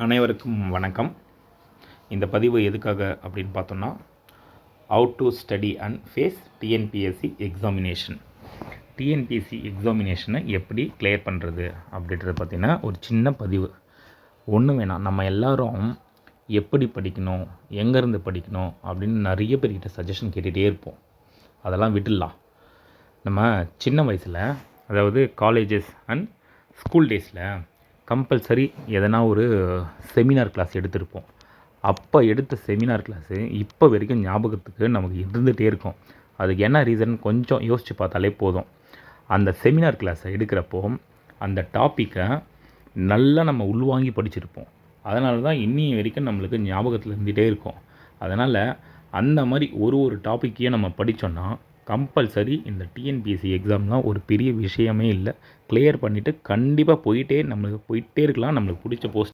அனைவருக்கும் வணக்கம். இந்த பதிவு எதுக்காக அப்படின்னு பார்த்தோம்னா, how to study and face TNPSC examination. TNPSC எக்ஸாமினேஷனை எப்படி கிளியர் பண்ணுறது அப்படின்றத பார்த்திங்கன்னா ஒரு சின்ன பதிவு. ஒன்றும் வேணாம், நம்ம எல்லோரும் எப்படி படிக்கணும், எங்கேருந்து படிக்கணும் அப்படின்னு நிறைய பேர்கிட்ட சஜஷன் கேட்டுகிட்டே இருப்போம். அதெல்லாம் விட்டுடலாம். நம்ம சின்ன வயசில், அதாவது காலேஜஸ் அண்ட் ஸ்கூல் டேஸில் கம்பல்சரி எதனா ஒரு செமினார் கிளாஸ் எடுத்திருப்போம். அப்போ எடுத்த செமினார் கிளாஸு இப்போ வரைக்கும் ஞாபகத்துக்கு நமக்கு இருந்துகிட்டே இருக்கும். அதுக்கு என்ன ரீசன் கொஞ்சம் யோசித்து பார்த்தாலே போதும். அந்த செமினார் கிளாஸை எடுக்கிறப்போ அந்த டாப்பிக்கை நல்லா நம்ம உள்வாங்கி படிச்சிருப்போம். அதனால தான் இன்னி வரைக்கும் நம்மளுக்கு ஞாபகத்தில் இருந்துகிட்டே இருக்கும். அதனால் அந்த மாதிரி ஒரு டாப்பிக்கையும் நம்ம படித்தோன்னா கம்பல்சரி இந்த டிஎன்பிஎஸ்சி எக்ஸாம்லாம் ஒரு பெரிய விஷயமே இல்லை. கிளியர் பண்ணிவிட்டு கண்டிப்பாக நம்மளுக்கு போயிட்டே இருக்கலாம். நம்மளுக்கு பிடிச்ச போஸ்ட்